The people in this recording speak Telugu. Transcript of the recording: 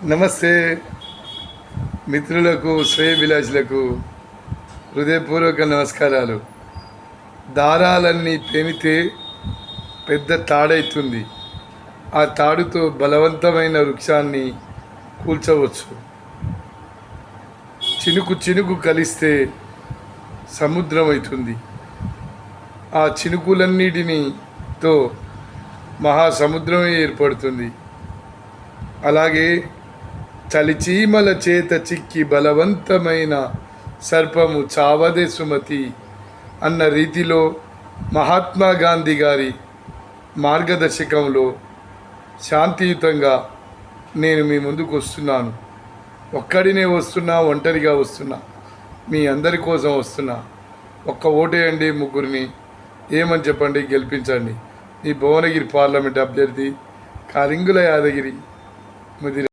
నమస్తే మిత్రులకు శ్రేయభిలాషులకు హృదయపూర్వక నమస్కారాలు. దారాలన్నీ తెమితే పెద్ద తాడైతుంది. ఆ తాడుతో బలవంతమైన వృక్షాన్ని కూల్చవచ్చు. చినుకు చినుకు కలిస్తే సముద్రం అవుతుంది. ఆ చినుకులన్నిటితో మహాసముద్రమే ఏర్పడుతుంది. అలాగే చలిచీమల చేత చిక్కి బలవంతమైన సర్పము చావదే సుమతి అన్న రీతిలో మహాత్మా గాంధీ గారి మార్గదర్శకంలో శాంతియుతంగా నేను మీ ముందుకు వస్తున్నాను. ఒక్కడినే వస్తున్నా, ఒంటరిగా వస్తున్నా, మీ అందరి కోసం వస్తున్నా. ఒక్క ఓటేయండి, ముగ్గురిని ఏమని చెప్పండి, గెలిపించండి. ఈ భువనగిరి పార్లమెంట్ అభ్యర్థి కారింగుల యాదగిరి ముదిరి.